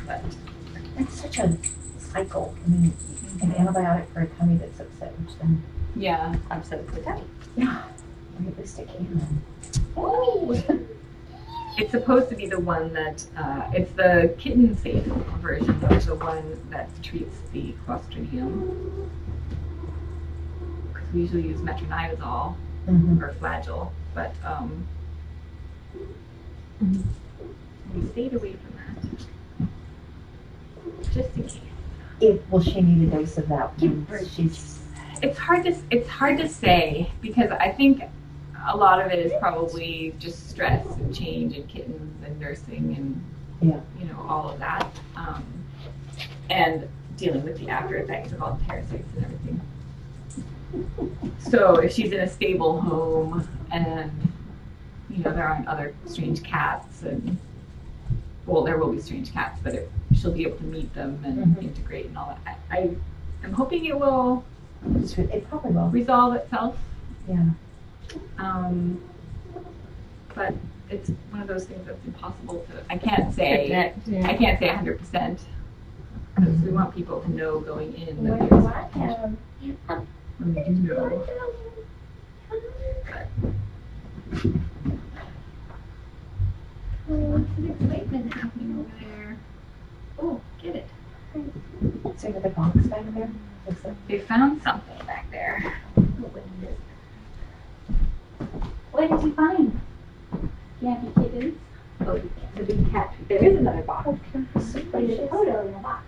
But it's such a cycle. I mean, an antibiotic for a tummy that's upset, which then yeah, upsets the tummy. yeah, or at least it can. Oh. It's supposed to be the one that, it's the kitten safe version of the one that treats the Clostridium. Because we usually use metronidazole or Flagyl, but we stayed away from that. Just in case. Will she need a dose of that when she's... It's hard to say, because I think a lot of it is probably just stress and change and kittens and nursing and you know, all of that, and dealing with the after effects of all the parasites and everything. So if she's in a stable home and you know there aren't other strange cats, and well, there will be strange cats, but she'll be able to meet them and integrate and all that. I'm hoping it will. It probably will resolve itself. Yeah. But it's one of those things that's impossible to. I can't say 100%, because we want people to know going in that there's when they do know. But lots of excitement happening over there. Oh, get it. Is there another box back there? They found something back there. What did you find? Scampy kittens? Oh, the big cat. There is another box. There's a photo in the box.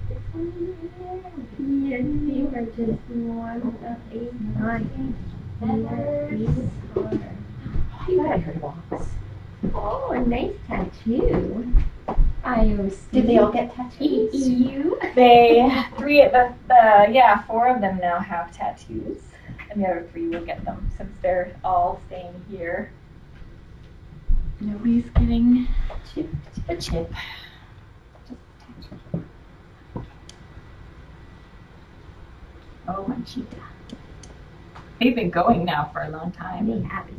This one here. Yes, you are just 1 of 8, 9. Feathers. You got I heard a box. Oh, a nice tattoo. Did they all get tattoos? You? They 4 of them now have tattoos, and the other 3 will get them since they're all staying here. Nobody's getting A chip. Oh, and cheetah. They've been going now for a long time. They have it.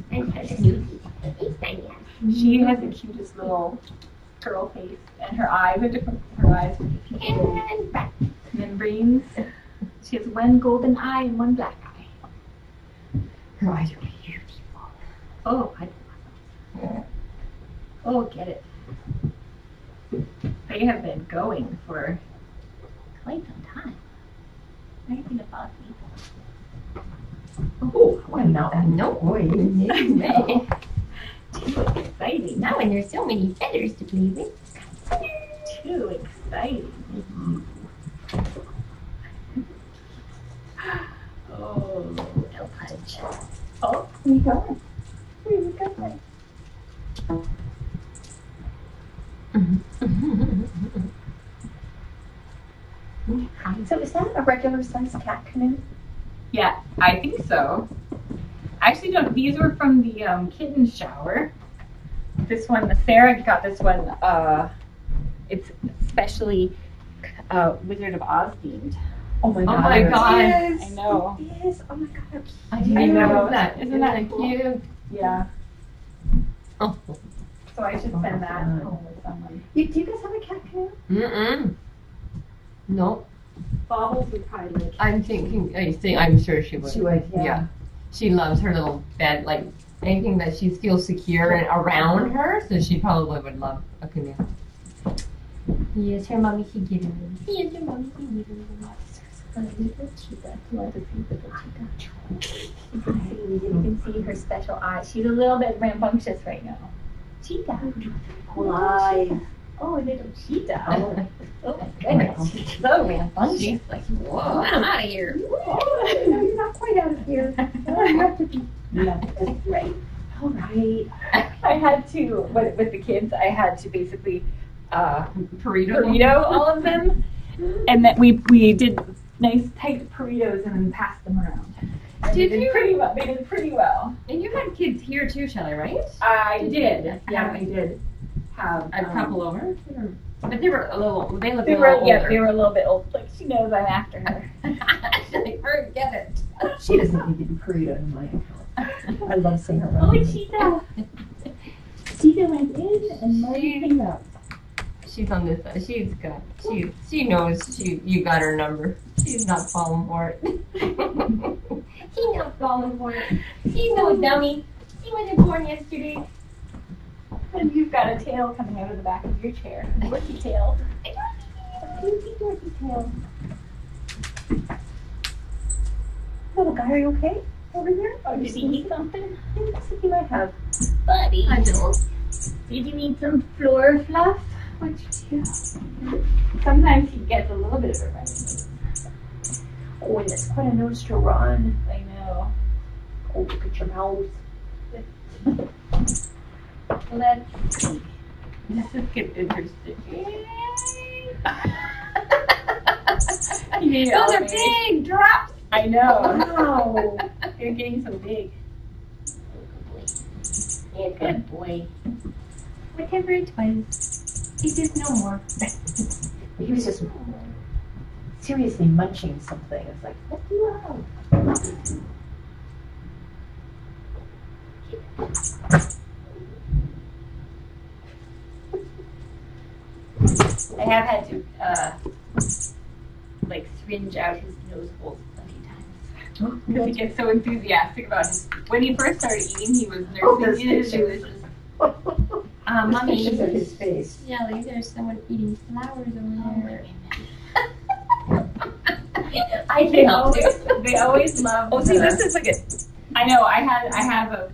She has the cutest little curl face, and her eyes are different. Her eyes are different. Membranes. She has one golden eye and one black eye. Her eyes are beautiful. Oh, oh, get it. They have been going for quite some time. Anything to bother me. Oh, I want to know that. No. Boy. Too exciting. Now when there's so many feathers to play with. Too exciting. Oh, no punch. Oh, where you going? Where you going? So is that a regular size cat canoe? Yeah, I think so. I actually don't. These were from the kitten shower. This one, Sarah got this one. It's specially Wizard of Oz themed. Oh my god. Oh my god. I know. It is. Oh my god. I know. That. Isn't that Isn't cool? cute? Yeah. Oh. So I should send that home with someone. Do you guys have a cat canoe? Mm-mm. Nope. Baubles would probably like. I'm sure she would. She would, yeah. She loves her little bed, like anything that she feels secure and around her, so she probably would love a canoe. Yes, her mommy should give her. Yes, her mommy should give her. A little cheetah. You want to see little cheetah? You can see her special eyes. She's a little bit rambunctious right now. Cheetah. Why? Oh, a little cheetah. Oh my goodness. She's so rambunctious. She's like, whoa, I'm out of here. You're not quite out of here. I have to be. Right. All right. I had to with the kids. I had to basically Burrito. all of them, and then we did nice tight burritos and then passed them around. And Did they did you? pretty well. They did pretty well. And you had kids here too, Shelley, right? I did. Yeah. I did have A couple over. But they were a little. They looked They a little were yeah. older. They were a little bit old. Like she knows I'm after her. Shelley, forget it. She doesn't need to be burrito in my account. I love seeing her Oh, run. cheetah. Stevie went in and Marty came out. She's on this side. She knows you got her number. She's not falling for it. She's not falling for it. She's no dummy. She wasn't born yesterday. And you've got a tail coming out of the back of your chair. A dorky tail. A dorky tail. Little guy, are you okay over there? Oh, did he eat something? I think he might have. Buddy. I don't. Did you need some floor fluff? Sometimes he gets a little bit of a runny nose. Oh, and it's quite a nose to run. I know. Oh, look at your mouth. Let's see. This is getting interesting. Those are big drops. I know. Wow. They're getting so big. Yeah, good boy. Whatever it was, it is no more. He was just seriously munching something. It's like, what do you have? I have had to, like, syringe out his nose holes plenty of times. Because he gets so enthusiastic about it. When he first started eating, he was nursing his delicious. Mommy, Pictures of his face. yeah, like there's someone eating flowers over there. They always love. Oh, see, this is like a. I know.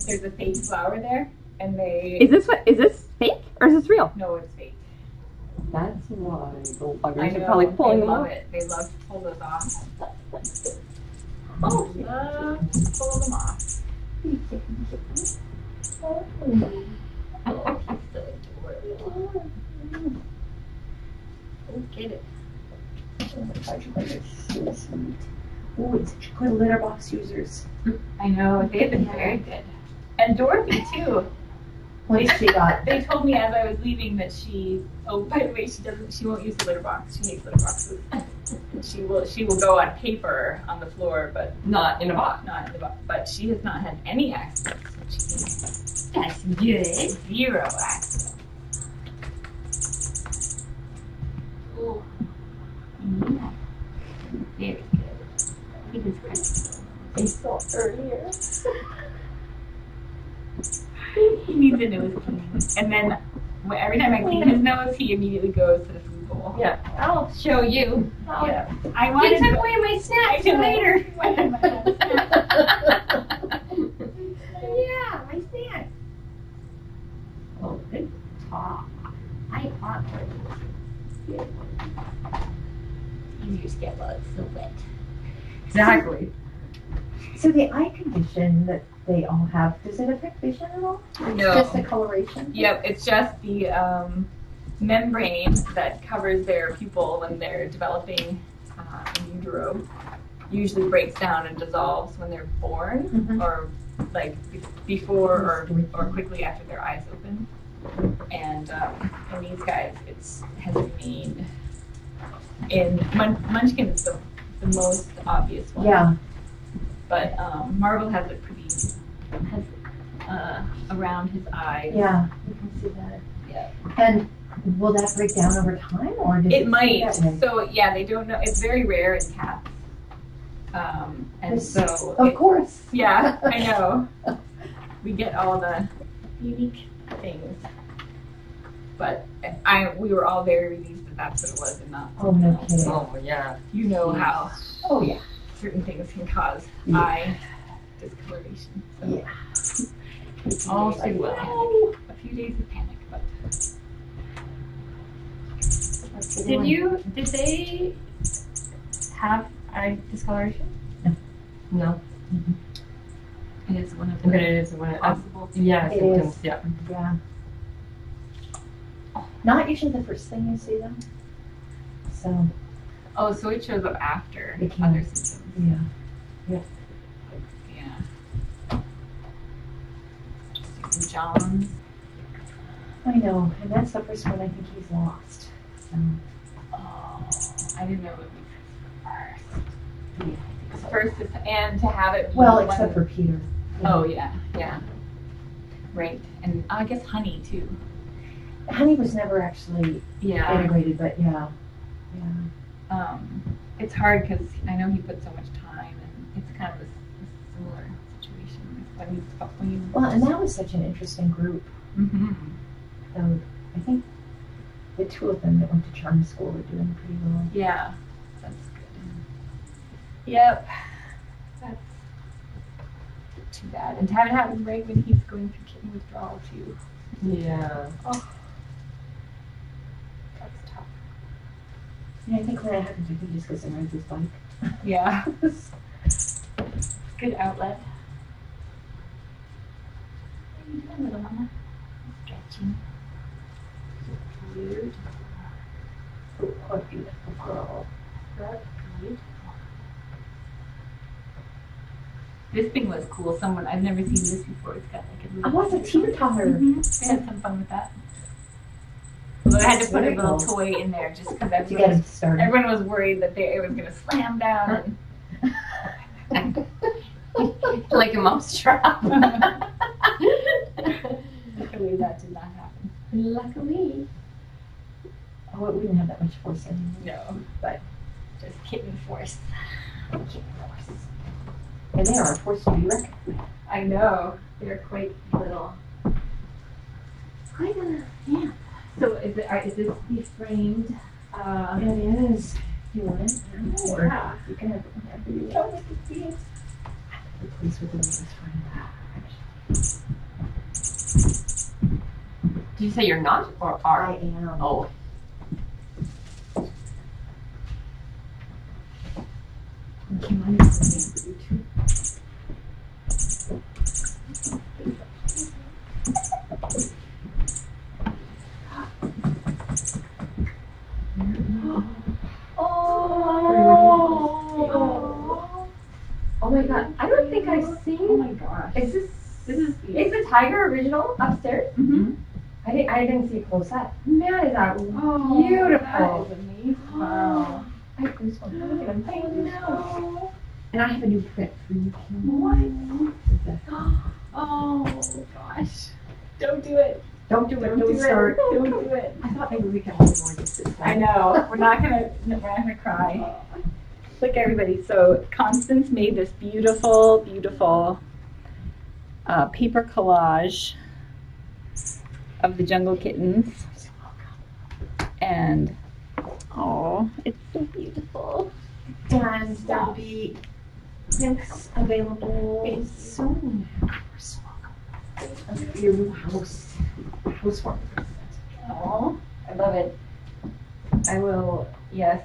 There's a fake flower there, and they. Is this fake or is this real? No, it's fake. That's why the I buggers know. are probably pulling They them love off. it. They love to pull those off. Oh, love to pull them off. Oh, he's so adorable. Oh, get it. Oh my gosh, you guys are so sweet. Oh, it's such good litter box users. I know. They've been very good. And Dorothy, too. What she got? They told me as I was leaving that she. Oh, by the way, she won't use the litter box. She hates litter boxes. She will go on paper on the floor, but Not in a box. not in the box. But she has not had any accidents when she came. That's good. 0 accidents. Oh. Very good. He was great. I saw earlier. He needs a nose cleaning. And then every time I clean his nose, he immediately goes to the food bowl. Yeah, I'll show you. Yeah. I You wanted took to. away my snacks I know. later. Yeah. Yeah, my snacks. Oh, good talk. I hot You just get while it's so wet. Exactly. So the eye condition that they all have, does it affect vision at all? No. Just the coloration? Yep, it's just the membrane that covers their pupil when they're developing in utero. Usually breaks down and dissolves when they're born, Mhm. or like before or quickly after their eyes open. And in these guys, has remained. In Munchkin is the most obvious one. Yeah. But Marvel has around his eyes. Yeah, you can see that. Yeah. And will that break down over time, or does It might. stay that way? So yeah, they don't know. It's very rare in cats. And so Of course. yeah, I know. We get all the unique things. But we were all very relieved that that's what it was and not. Oh, no kidding. Oh, yeah. You know how Oh, yeah. certain things can cause Yeah. eye discoloration. So Yeah. all Like, too well. oh. A few days of panic, but Did they have eye discoloration? No. it is one of But the it is one of possible. yeah, It symptoms, is. yeah. Yeah. Not usually the first thing you see them. So, Oh, so it shows up after It can. other symptoms. yeah. Yeah. Susan Johns. I know. And that's the first one I think he's lost. So, Oh, I didn't know it was first. yeah. First is, and to have it be Well, one- except for Peter. Oh yeah, yeah. Right, and I guess honey too. Honey was never actually Yeah. integrated, but yeah. It's hard because I know he put so much time, and it's kind of a similar situation when you. Well, and that was such an interesting group. Mm-hmm. So I think the two of them that went to charm school are doing pretty well. Yeah, that's good. Yep, that's too bad. And to have it happen right when he's going through kitten withdrawal too. Yeah. Oh, that's tough. Yeah, I think when that happens, I think he just goes and rides his bike. Yeah. Good outlet. What are you doing, little mama? Stretching. Cute. Oh, what a beautiful girl. That's cute. This thing was cool. I've never seen this before. It's got like a little. Oh, it's a teeter-totter. Mm-hmm. I had some fun with that. Although I had to put a Very little cool. toy in there just because To get him started. everyone was worried that it was going to slam down. Like a mouse trap. Luckily, that did not happen. Luckily. Oh, we didn't have that much force anymore. No, But just kitten force. and they are a force to be reckoned with. I know. They're quite little. Quite a, Yeah. So is this the framed? it is. You want it? Or Yeah. you can have it whenever you want. The place with the biggest frame. Did you say you're not or are? I am. Oh. Kim, I need something for you too. Oh my god. I don't think I've seen. Oh my gosh. Is this This is the tiger original upstairs? Mm-hmm. I didn't see it close up. Man, is that Oh, beautiful. that is amazing. Wow. I have goosebumps. Look at him. I know. And I have a new print for you. What? Oh gosh. Don't do it. Don't do it. Don't Don't do start. it. Don't do it. I thought maybe we could hold more just this I time. know. We're not gonna cry. Look, everybody. So Constance made this beautiful, beautiful paper collage of the jungle kittens, and oh, it's so beautiful. And there'll be prints available. It's so nice. Of your new housewarming. Oh, I love it. I will. Yes.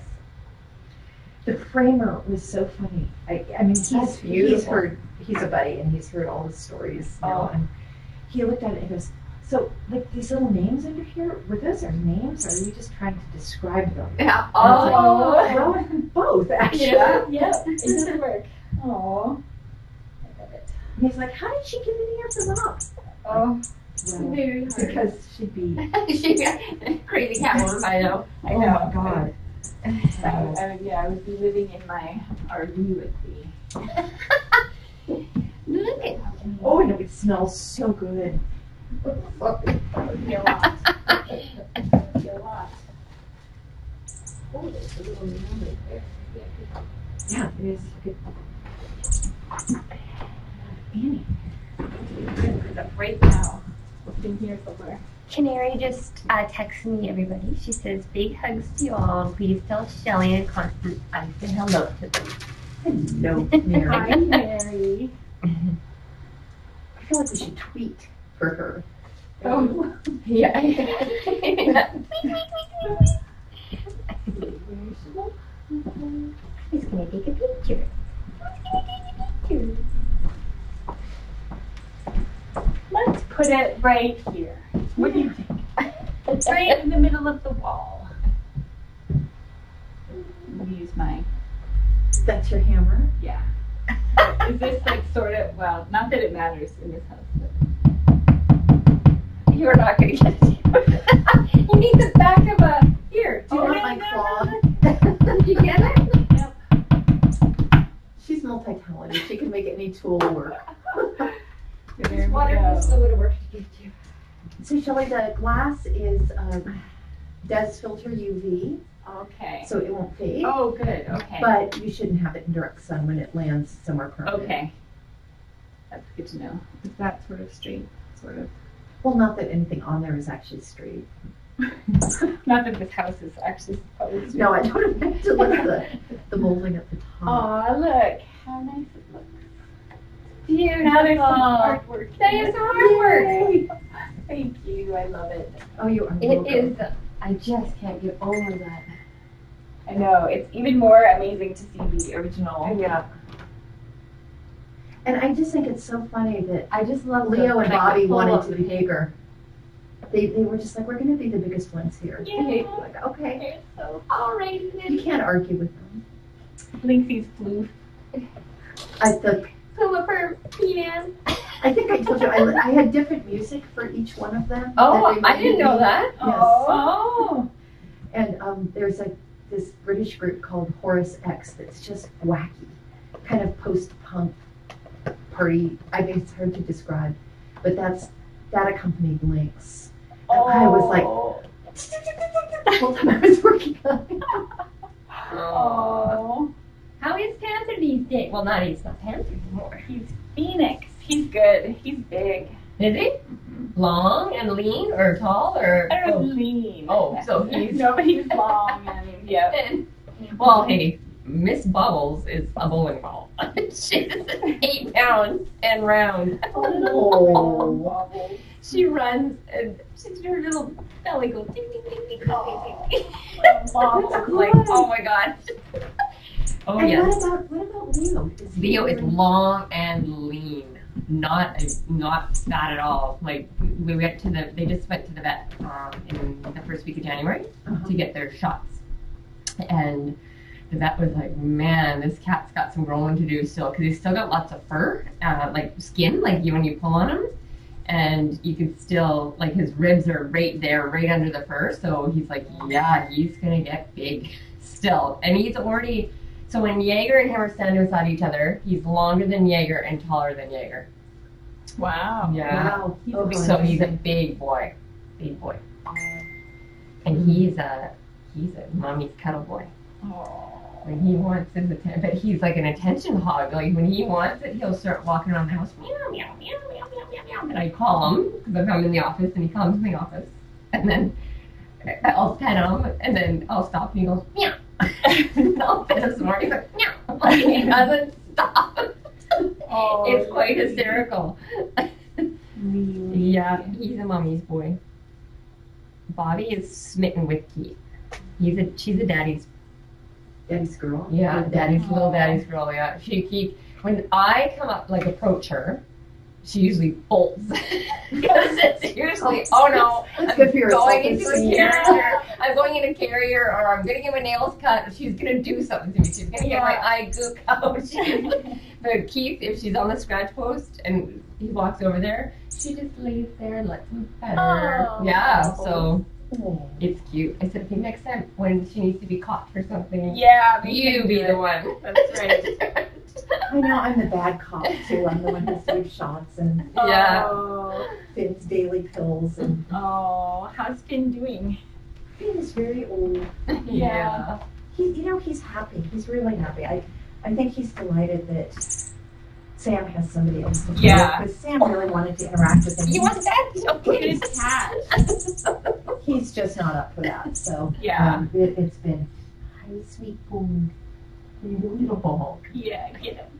The framer was so funny. I mean, That's beautiful. he's a buddy, and he's heard all the stories now. Oh. And he looked at it and goes, "So, like these little names under here, were those our names, or are you just trying to describe them?" Yeah. And I was Oh. like, well, both actually. Yeah. Yeah. It does work. Oh. I love it. And he's like, "How did she get in here for that?" Oh. Well, Very hard. because she'd be. Crazy cat. I know. I Oh know. my god. I would be living in my RV with the. Look at Oh, and it would smell so good. That would be a lot. That would be a lot. Oh, there's a little nail right there. Yeah, it is good. Annie. Put up right now. It's in here somewhere. Canary just texted me, everybody. She says, big hugs to you all. Please tell Shelly and Constance I said hello to them. Hello, Hi, Mary. Mary. I feel like we should tweet for her. Oh. Yeah. He's going to take a picture. Let's put it right here. What do you think? It's right in the middle of the wall. I'm gonna use my, That's your hammer? yeah. Is this like sort of, well, not that it matters in this house, but. You're not going to get it. You need the back of a. Here. Do you want no, my no, claw? Did you get it? Yep. She's multi-talented. She can make any tool work. There we Water go. pistol would have worked. So Shelley, the glass is does filter UV, Okay. so it won't fade. Oh, good. Okay. But you shouldn't have it in direct sun when it lands somewhere permanent. Okay. That's good to know. Is that sort of straight? Sort of. Well, not that anything on there is actually straight. Not that this house is actually supposed to. No, I don't have to look at the molding at the top. Aw, look how nice it looks. Beautiful. Now there's some artwork. That is artwork. Yay. Thank you. I love it. Oh, you are It welcome. is. I just can't get over that. I know. It's even more amazing to see the original. Yeah. And I just think it's so funny that I just love Leo and Bobby wanted wanted to be bigger. They were just like, we're going to be the biggest ones here. Yeah. Like, okay. They're so Alright You then. can't argue with them. Linksay's flu. Pull up her P-Man. I think I told you I had different music for each one of them. Oh, that they I didn't made know me. that. Yes. Oh. And there's this British group called Horace X that's just wacky, kind of post-punk party. I mean, it's hard to describe, but that accompanied Lynx. And I was like, the whole time I was working on it. Oh. How is Panther these days? Well, he's not Panther anymore. He's Phoenix. He's good. He's big. Is he? Long and lean or tall or? I don't know, lean. Oh, so he's. No, but he's long and yeah. Well, hey, Miss Bubbles is a bowling ball. She's 8 pounds and round. Oh. She runs and her little belly goes ding ding ding ding ding ding. Bobbles. Like, oh my god. Oh And yes. what about Leo? Leo is long and lean. Not fat at all. Like they just went to the vet in the first week of January to get their shots, and the vet was like, "Man, this cat's got some growing to do still, because he's still got lots of fur, like skin, like when you pull on him, and you can still like his ribs are right there, right under the fur. So he's like, yeah, he's gonna get big still, and he's already." So when Jaeger and him are standing beside each other, he's longer than Jaeger and taller than Jaeger. Wow. Yeah. Wow. So he's a big boy. And he's a mommy's cuddle boy. Oh. When he wants his attention, but he's like an attention hog. Like when he wants it, he'll start walking around the house, meow, meow, meow, meow, meow, meow, meow. And I call him, because I'm in the office, and he comes in the office. And then I'll pet him, and then I'll stop, and he goes, meow. I'll pet him some more, he's like, meow. Like, he doesn't stop. Oh, It's quite hysterical. Yeah, he's a mommy's boy. Bobby is smitten with Keith. She's a daddy's. Daddy's girl. Yeah, little daddy's girl. Yeah, when I come up, like approach her, she usually bolts because it's usually, oh no, That's I'm good for your going into a self-esteem. carrier. I'm going in a carrier, or I'm gonna get my nails cut. She's gonna do something to me. She's gonna get my eye gook out. But Keith, if she's on the scratch post and he walks over there, she just lays there and lets him pet her. Oh. Yeah, so Oh. it's cute. I said, okay, next time when she needs to be caught for something, Yeah, you be the one. That's right. I know, I'm the bad cop too. I'm the one who saves shots and Yeah. Oh, Finn's daily pills. And how's Finn doing? Finn is very old. Yeah. He's happy. He's really happy. I think he's delighted that Sam has somebody else to play Yeah. with, because Sam really wanted to interact with him. You want that? Okay, his cat. He's just not up for that. So Yeah. It's been hi, sweet boy. Beautiful. Yeah, get him.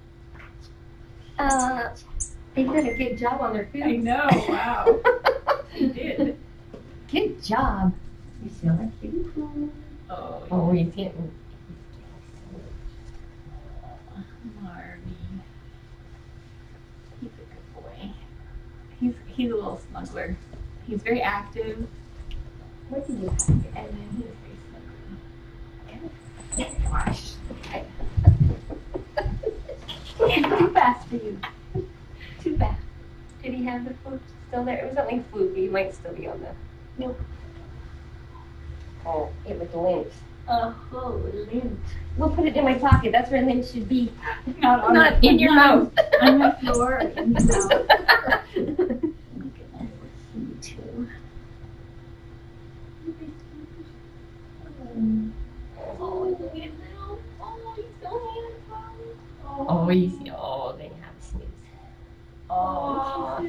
They did a good job on their food. I know. Wow. He did. Good job. You feel like kitty food. Oh, Oh, he's getting. Marvy. He's a good boy. He's a little snuggler. He's very active. What did you And then he's very snuggly. Gosh. Too fast for you. Too bad. Did he have the food still there? It was something fluky. He might still be on the. Nope. Oh, it was lint. Oh, lint. We'll put it in my pocket. That's where lint should be. Not Not in your mouth. On the floor. In the mouth. Look at that. He too. Oh, easy. Oh, they have snooze. Oh,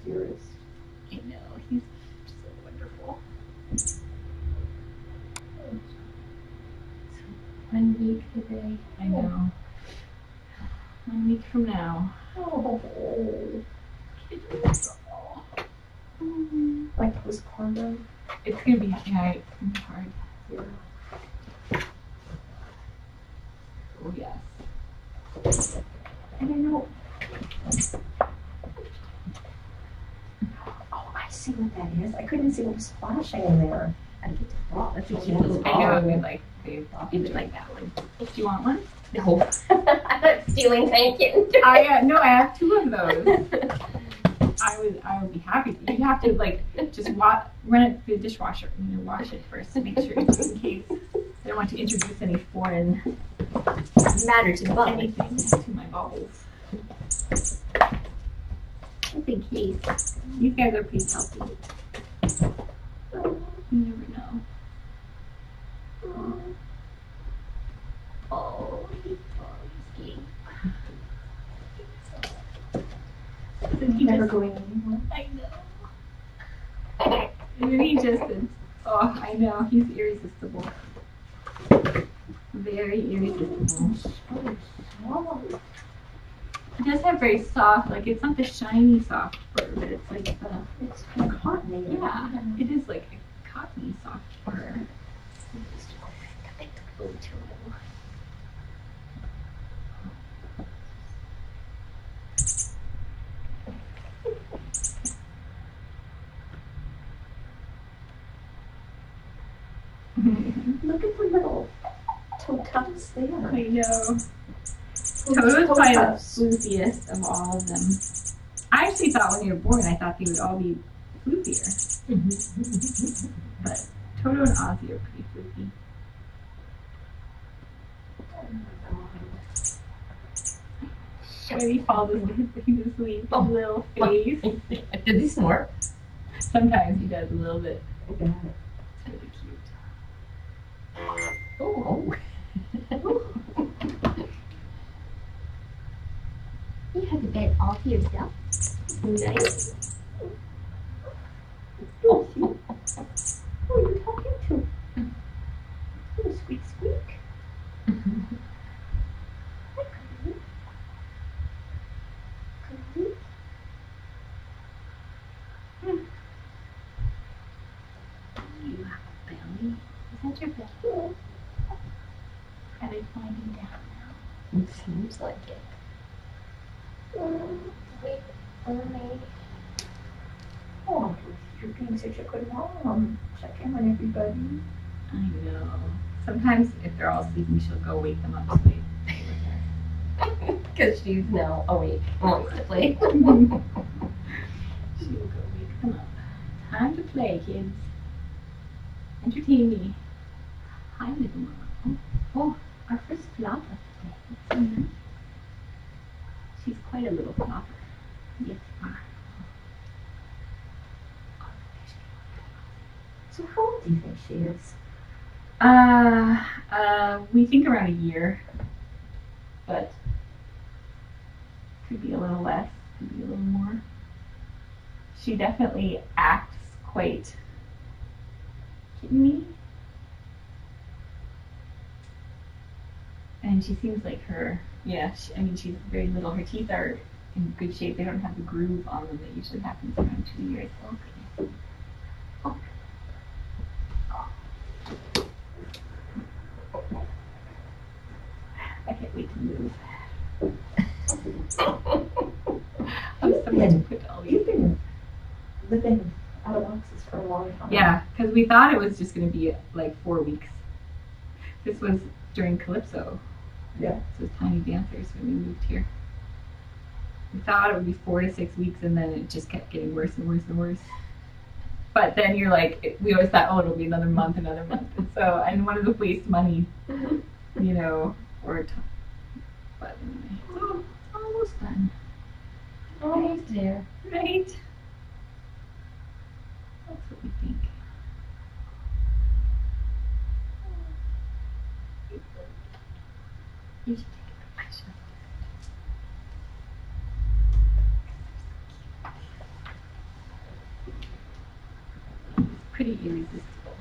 Dearest. I know, he's so wonderful. 1 week today. I know. 1 week from now. Oh. Like postpartum. It's gonna be hard. Yeah. Oh yes. I don't know. Oh, I see what that is. I couldn't see what was splashing in there. I get to draw. That's a cute little I know, ball. we like they like that one. Do you want one? No. I'm not stealing thank you. No, I have 2 of those. I would be happy to. You have to like just run it through the dishwasher and wash it first to make sure just in case. I don't want to introduce any foreign Matter to the bubble. anything to my bubbles. Just in case. These guys are pretty healthy. You never know. Oh, he's He Never just, going anywhere. I know. And he just is, oh, I know, he's irresistible. Very irresistible. He does have very soft, like it's not the shiny soft fur, but it's like the, It's kind of cottony. yeah, it is like a cottony soft fur. Look at the little toe tufts there. I know. Toe Toto's probably the tufts. floofiest of all of them. I actually thought when they were born, I thought they would all be floofier. But Toto and Ozzy are pretty floofy. When he falls asleep, his little face. Did he snort? Sometimes he does a little bit. I got it. It's really cute. Oh. You had the bed all to yourself. Nice. Oh, who are you talking to? Oh, squeak, squeak. Hi, Cody. Cody. You have a belly. Is that your belly? Are they finding down now? It seems like it. Wait for me. Oh, you're being such a good mom. Check in on everybody. I know. Sometimes if they're all sleeping, she'll go wake them up to play with her. Because she's now awake. Wants to play. She'll go wake them up. Time to play, kids. Entertain me. Hi, little mama. Oh, our first flopper today. That's so nice. She's quite a little flopper. Yes, you are. So how old do you think she is? We think around a year, but could be a little less, could be a little more. She definitely acts quite kitteny, and she seems like her. Yeah, she's very little. Her teeth are in good shape. They don't have the groove on them that usually happens around 2 years. Okay. Oh. I can't wait to move. I'm so to put all these. You've been living out of boxes for a long time. Yeah, because we thought it was just going to be like 4 weeks. This was during Calypso. Yeah. This was Tiny Dancers when we moved here. We thought it would be 4 to 6 weeks, and then it just kept getting worse and worse and worse. But then you're like, we always thought, oh, it'll be another month. And so I didn't want to waste money, you know, or time. But anyway, oh, it's almost done. Almost there. Right? That's what we think. You should take a picture. Pretty irresistible.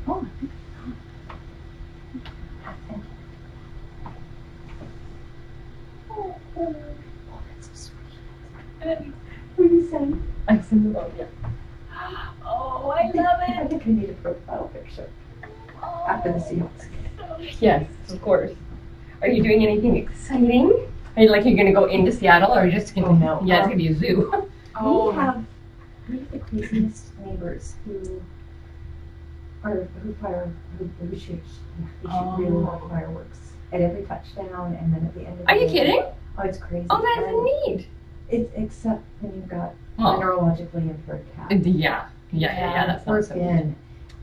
Oh. Oh, oh, that's so sweet. What are you saying? I said, oh, yeah. Oh, I love I it. think I need a profile picture after the Seahawks game. Yes, of course. Are you doing anything exciting? Are you like you're gonna go into Seattle, or are you just gonna? Oh, no. Yeah, it's gonna be a zoo. Oh. We have the craziest neighbors who shoot really love fireworks at every touchdown, and then at the end of the Are you day- kidding? Oh, it's crazy. Oh, that's And neat. It's except when you've got Oh. neurologically impaired cat. Yeah. That's not We're so in.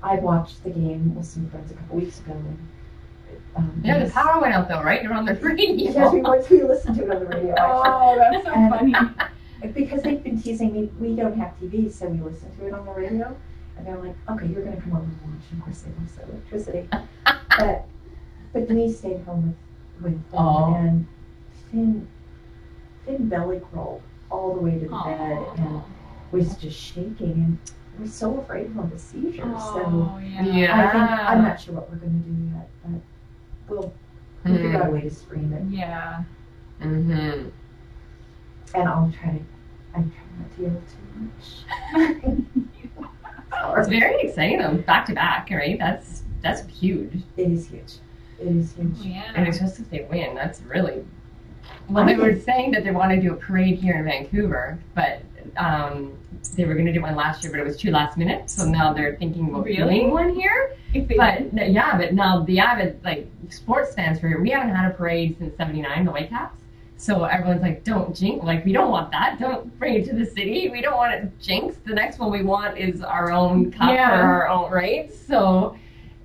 I watched the game with some friends a couple weeks ago. And, Yeah, the yes. power went out though, right? You're on the radio. Yes, we listened to it on the radio. Oh, that's so And- funny. Because they've been teasing me, we don't have TV, so we listen to it on the radio. And they're like, okay, you're going to come over and watch. And of course, they lost their electricity. but Denise stayed home with them. Oh. And Finn belly crawled all the way to the bed and was just shaking. And we're so afraid of him with seizures. So Oh, yeah. Yeah. I'm not sure what we're going to do yet, but we'll figure out a way to screen it. Yeah. Mm-hmm. And I'm trying not to yell too much. It's very exciting though, back to back, right? That's huge. It is huge. It is huge. Yeah. And it's just if they win, that's really. Well, they were saying that they want to do a parade here in Vancouver, but they were going to do one last year, but it was too last minute. So now they're thinking about doing one here. If they But now the avid sports fans for here, we haven't had a parade since '79, the Whitecaps. So everyone's like, don't jinx, we don't want that. Don't bring it to the city. We don't want it jinxed. The next one we want is our own cup or our own, right? So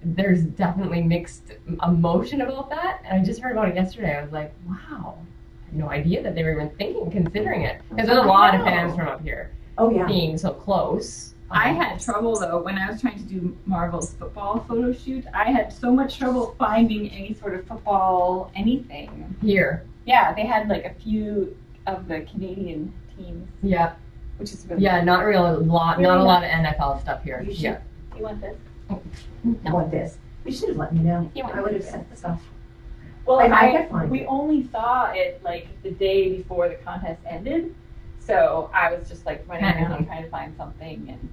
there's definitely mixed emotion about that. And I just heard about it yesterday. I was like, wow, I had no idea that they were even considering it. Because there's a lot of fans from up here Oh yeah. being so close. I had trouble though when I was trying to do Marvel's football photo shoot. I had so much trouble finding any sort of football anything. Here. Yeah, they had a few of the Canadian teams, Yeah. which is really Yeah, not a lot of NFL stuff here. You should. Yeah. Do you want this? I want this. You should have let me know. You want I would have this? sent the stuff. Well, I could find we it. only saw it the day before the contest ended, so I was just running around trying to find something. And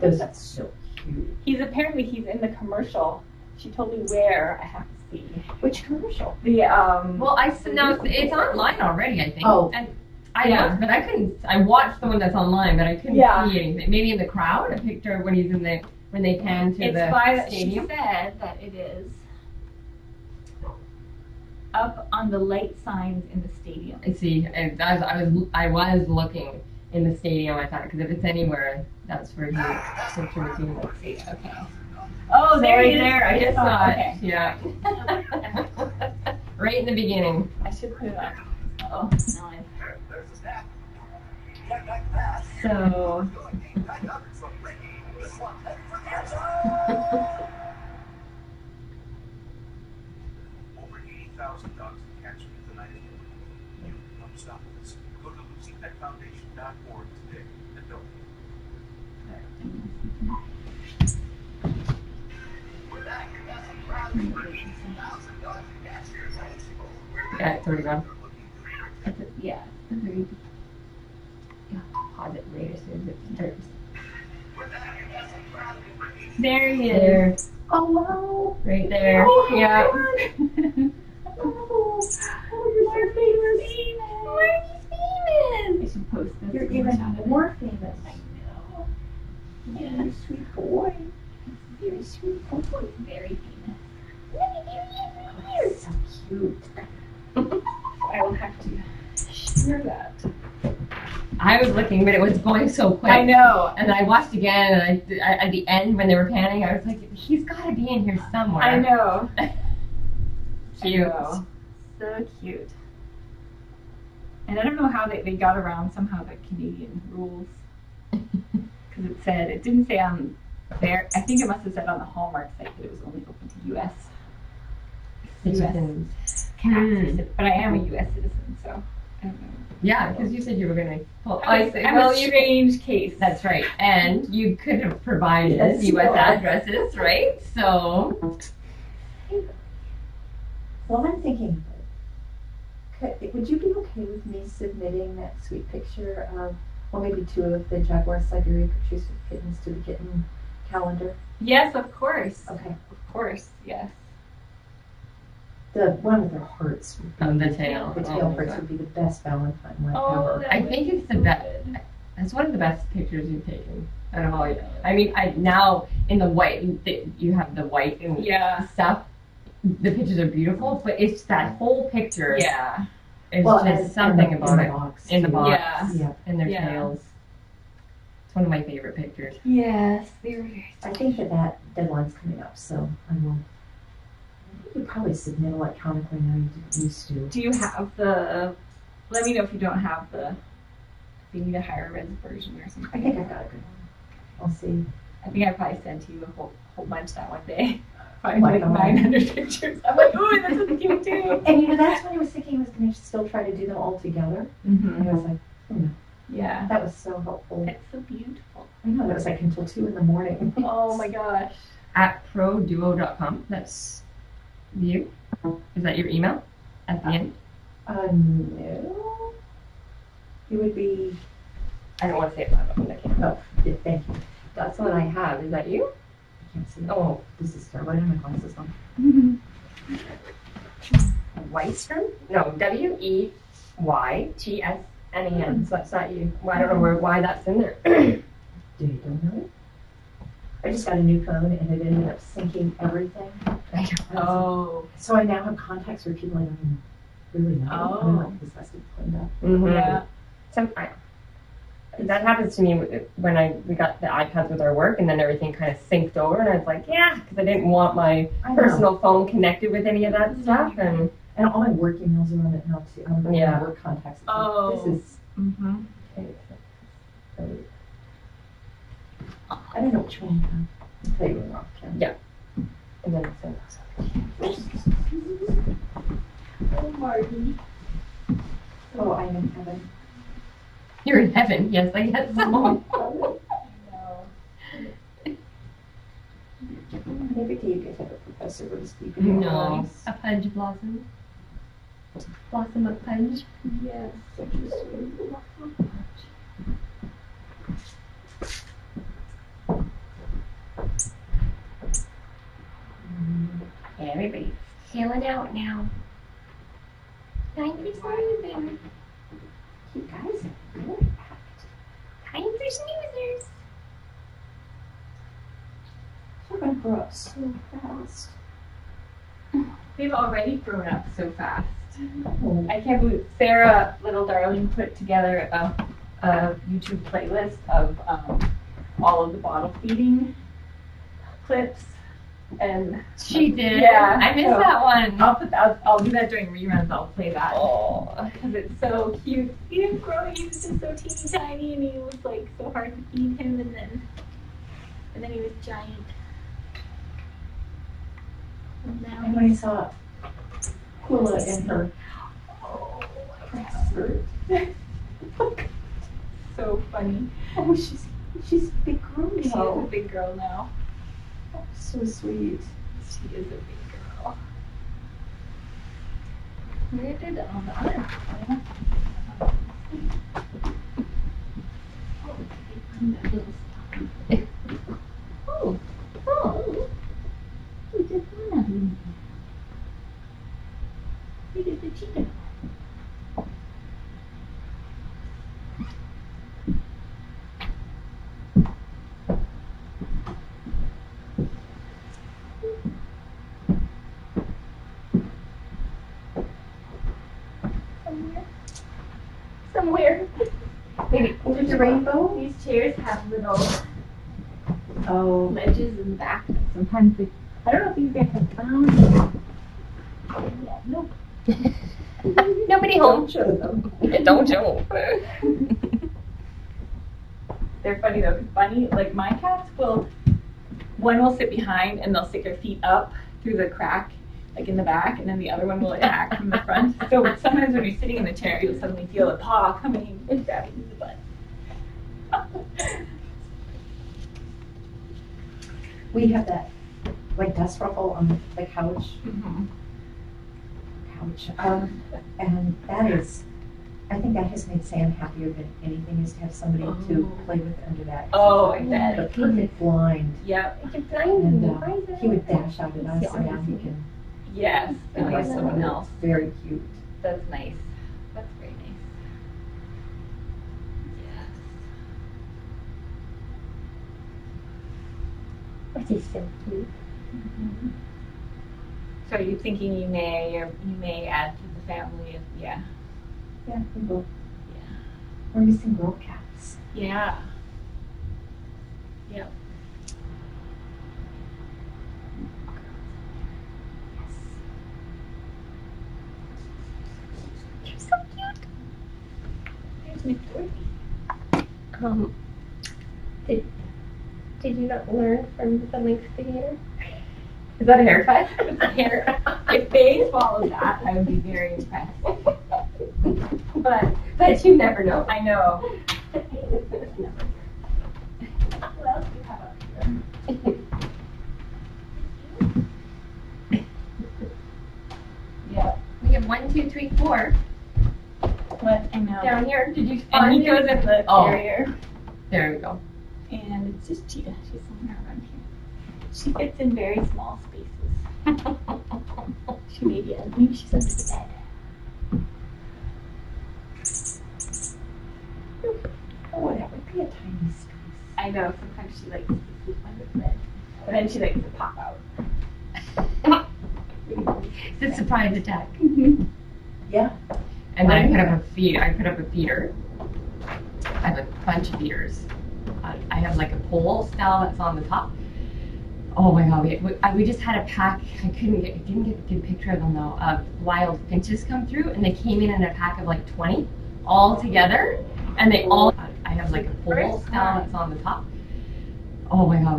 Those are so cute. he's in the commercial. She told me where. I have to see Which commercial? the Well, no, it's online already, I think. Oh. And I know, but I couldn't. I watched the one that's online, but I couldn't Yeah. see anything. Maybe in the crowd, a picture when he's when they pan to It's the by stadium. She said that it is up on the light signs in the stadium. I see. And I was looking in the stadium. I thought because if it's anywhere, that's where he sits for the team. Let's see. Okay. Oh, there Right he is. there. I just saw it. Okay. Yeah. Right in the beginning. I should put it up. Oh, no. So. Over 80,000 dogs and cats in the United States. You come stop us. Go to LucyPetFoundation.org today and donate. Yeah, it's already gone. Yeah. Pause it later so it starts. There he is. There. Oh wow. Right there. Oh, Yeah. Oh, you're famous. I should post this. You're even more famous. I know. You're a sweet boy. You're a sweet boy. Very famous. So cute. I will have to share that. I was looking, but it was going so quick. I know. And I watched again, and I at the end when they were panning, I was like, he's got to be in here somewhere. I know. Cute. I know. So cute. And I don't know how they got around somehow the Canadian rules. Because it didn't say on there, I think it must have said on the Hallmark site that it was only open to U.S. Citizens. But I am a U.S. citizen, so I don't know. Yeah, because you said you were going to pull. I'm a strange case. That's right. And you could have provided Yes, U.S. you are. addresses, right? So. Well, I'm thinking, would you be okay with me submitting that sweet picture of, well, maybe 2 of the Jaguar Siberia pictures of kittens to the kitten calendar? Yes, of course. Okay. Of course, yes. The one with their hearts would be, The tail. the tail hearts would be the best Valentine one ever. I think it's the best. That's one of the best pictures you've taken out of all. I mean, now in the white, you have the white and stuff. The pictures are beautiful, but it's that whole picture. Yeah. It's Well, just something about it in the too. box Yeah. and their Yeah. tails. It's one of my favorite pictures. Yes, they were very I think that deadline's coming up, so I will. You probably submit electronically now. You didn't used to. Do you have the? Let me know if you don't have the. If you need a higher res version or something. I think I got a good one. I'll see. I think I probably sent you a whole bunch that one day. Probably My like God. 900 pictures. I'm like, ooh, this is cute too. And that's when I was thinking I was going to still try to do them all together. And I was like, Yeah. that was so helpful. It's so beautiful. I know, that was like until 2 in the morning. Oh my gosh. At produo.com. That's you. Is that your email at the end? No. It would be, I don't want to say it loud. I can't. oh, yeah, thank you. That's what I have. Is that you? I can't see it. Oh, This is terrible. I don't have my glasses on. Weistrom? No, Weytsnen. So that's not you. Well, I don't know why that's in there. You don't know it? I just got a new phone and it ended up syncing everything. Oh. So I now have contacts for people I don't even really know. Oh. I'm like, this has to be cleaned up. Yeah. That happens to me when we got the iPads with our work, and then everything kind of synced over, and I was like, yeah, because I didn't want my I know. personal phone connected with any of that stuff, and And all my work emails are on it now too. I'm Yeah. my work contacts. It's like, Oh. This is, Mm-hmm. I don't know which one you have. I'll tell you when we're off camera. Yeah. and then Oh, Marty. Oh, I'm in heaven. you're in heaven. Yes, I guess so. No. Every day you guys have a professor with a sleep in your No, eyes. a pudge blossom. Blossom of pudge. Yes. Interesting. Everybody's chilling out now. Time for snoozers. You guys are really packed. Time for snoozers. You're going to grow up so fast. They've already grown up so fast. Oh, I can't believe Sarah, little darling, put together a YouTube playlist of all of the bottle feeding clips, and She did. Yeah, I missed so that one. I'll do that during reruns. I'll play that Oh. because it's so cute. He didn't grow; he was just so teeny tiny, and he was like so hard to feed him, and then he was giant. And now and when I saw Hula in her skirt, so funny. oh, she's a big girl She is a now. big girl now. Oh, so sweet. She is a big girl. Where did all the other one? Oh, they find that little spot. Oh, oh. Who did that? Who did the cheetah? somewhere. Maybe There's a rainbow? these chairs have little Oh. ledges in the back. Sometimes they, I don't know if you guys have found them. Yeah, nope. Nobody home. Don't show them. Don't show. They're funny though, 'cause Bunny, like my cats one will sit behind and they'll stick their feet up through the crack, like in the back, and then the other one will attack from the front. So sometimes when you're sitting in the chair, you'll suddenly feel a paw coming and grabbing the butt. We have that, like, dust ruffle on the couch. And that is, I think that has made Sam happier than anything, is to have somebody to play with under that. Oh, I bet. The perfect blind. Yep. And he would dash out at us, and now he can Yes. be That by was someone else. Very cute. That's nice. That's very nice. Yes. Which is so cute. So are you thinking you may add to the family? Yeah. Yeah, we will. Yeah. We're missing girl cats. Yeah. Yep. They're so cute. There's Miss Dorothy. Did you not learn from the Lynx Theater? Is that a haircut? If they swallowed that, I would be very impressed. But you never know. I know. What else do you have up here? Yeah. We have 1, 2, 3, 4 What? I know. down here. Did you And find he it? goes in the Oh. carrier. There we go. And it's just Cheetah. She's somewhere around here. She fits in very small spaces. She may be maybe she's under the bed. Oh, that would be a tiny space. I know, sometimes she likes to sleep under the bed. But then she likes to pop out. It's a surprise attack. Yeah. And then I put up a feeder. I have a bunch of feeders. I have like a pole style that's on the top. Oh my god, we just had a pack. I didn't get a good picture of them though, of wild finches come through, and they came in a pack of like 20 all together, and they all. I have like a pole style that's on the top. Oh my god,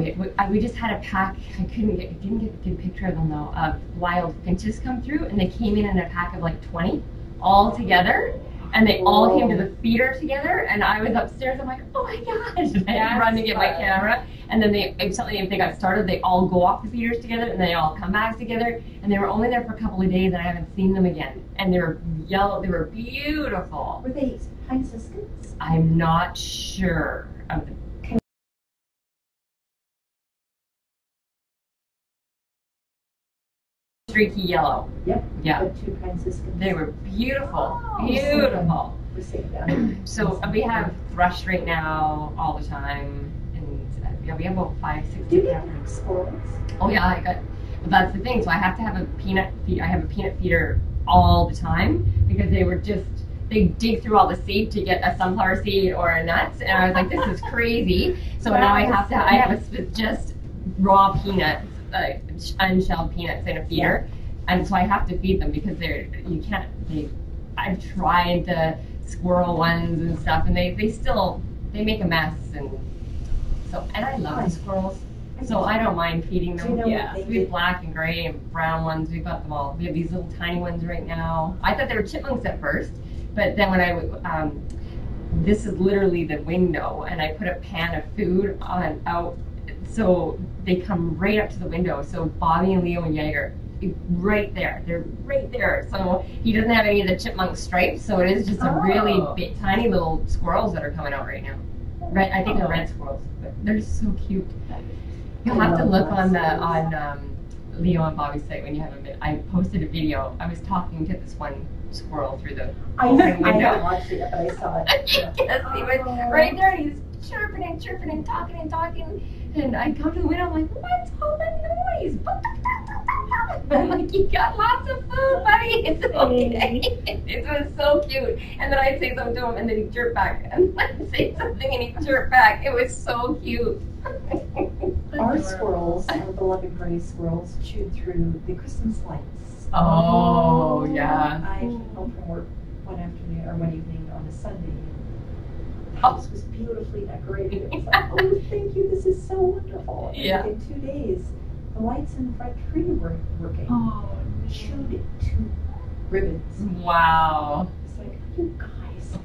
we just had a pack. I didn't get a good picture of them though, of wild finches come through, and they came in a pack of like 20 all together. And they all came to the feeder together, and I was upstairs. I'm like, oh my gosh! And I had to run to get my camera, and then if they got started, they all go off the feeders together, and they all come back together. And they were only there for a couple of days, and I haven't seen them again. And they were yellow. They were beautiful. Were they Franciscans? I'm not sure of the. Streaky yellow. Yep. Yeah. The 2 Franciscans. They were beautiful. Oh, Beautiful. We're seeing that. So we have thrush right now all the time, and yeah, we have about 5, 6 Do you different. get squirrels? Oh yeah, well, that's the thing. So I have to have a peanut feeder all the time, because they dig through all the seed to get a sunflower seed or a nuts, and I was like, this is crazy. So now I have just raw peanuts, unshelled peanuts in a feeder, and so I have to feed them, because I've tried the squirrel ones and stuff, and they make a mess, and I love the squirrels, so I don't mind feeding them. Do you know what We have black and gray and brown ones. We've got them all. We have these little tiny ones right now. I thought they were chipmunks at first, but then when this is literally the window, and I put a pan of food out, so they come right up to the window. So Bobby and Leo and Jaeger, right there. They're right there. So he doesn't have any of the chipmunk stripes, so it is just a really big, tiny little squirrels that are coming out right now. I think they're red squirrels, but they're so cute. You'll have to look on Leo and Bobby's site when you have a minute. I posted a video. I was talking to this one squirrel through the open window. I haven't watched it, but I saw it. Yes, he was right there, and he's chirping and talking. And I come to the window, I'm like, what's all that noise? I'm like, you got lots of food, buddy. buddy. It's okay. It was so cute. And then I'd say something to him, and then he'd chirp back. And I'd say something, and he'd chirp back. It was so cute. Our squirrels, our beloved gray squirrels, chewed through the Christmas lights. Oh, yeah. I came home from work one afternoon or one evening on a Sunday. The house was beautifully decorated. It was like, oh, thank you, this is so wonderful. And Yeah. in 2 days, the lights in the front tree were working. Oh, Chewed it to ribbons. Wow. It's like, you guys.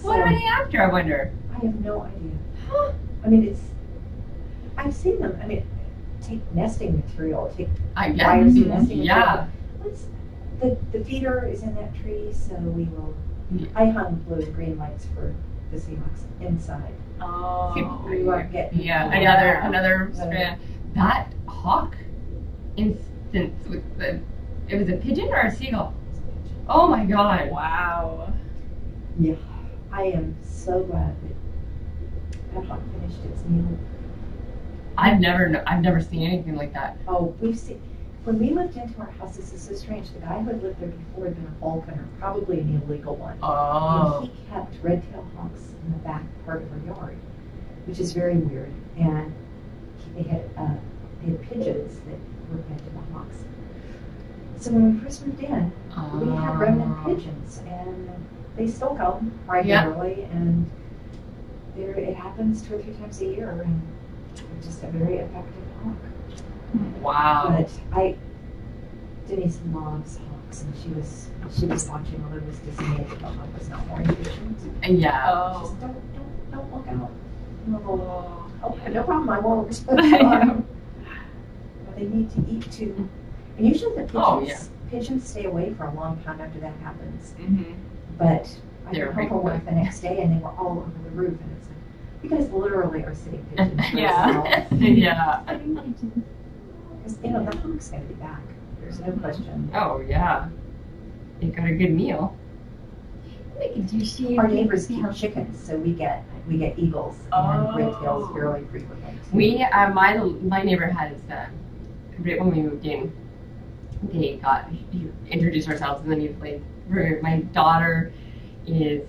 What are they after, I wonder? I have no idea. I mean, I've seen them. I mean, take nesting material, take I wires guess. and nesting Yeah. material. The feeder is in that tree, so we will. Yeah. I hung blue and green lights for the Seahawks inside. oh. We weren't getting. Yeah, Yeah. another strand. That hawk instance with it was a pigeon or a seagull? Oh my god. Wow. Yeah, I am so glad that hawk finished its meal. I've never seen anything like that. Oh, we've seen. When we moved into our house, this is so strange. The guy who had lived there before had been a falconer, probably an illegal one. Oh. And he kept red-tailed hawks in the back part of our yard, which is very weird. And they had pigeons that were fed to the hawks. So when we first moved in, we had remnant pigeons, and they still come regularly, and it happens 2 or 3 times a year, and they're just a very effective hawk. Wow. But Denise loves hawks, and she was watching while it was dismayed that the hawk was not more efficient. Yeah. Oh. Just don't look out. No, no problem, I won't. Yeah. But they need to eat too. And usually the pigeons stay away for a long time after that happens. Mm-hmm. But I They're came home from work the next day and they were all over the roof, and it's like, you guys literally are sitting pigeons. Yeah. Yeah. Because the hawk's going to be back. There's no question. Oh yeah. You got a good meal. Our neighbors keep chickens, so we get eagles and red tails fairly frequently. Too. We my neighbor has right when we moved in, they introduced ourselves, and then he's like, my daughter is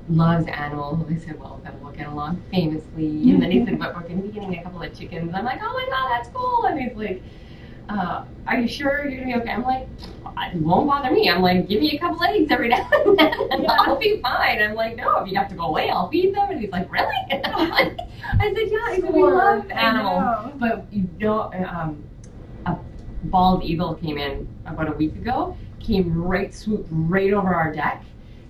loves animals. And they said, well, then we'll get along famously. And then he said, but we're going to be getting a couple of chickens. I'm like, oh my god, that's cool. And he's like, are you sure you're going to be okay? I'm like, it won't bother me. I'm like, give me a couple eggs every now and then, and I'll be fine. I'm like, no, if you have to go away, I'll feed them. And he's like, really? I'm like, I said, yeah. I said, we love animals, but you know, a bald eagle came in about a week ago. Swooped right over our deck,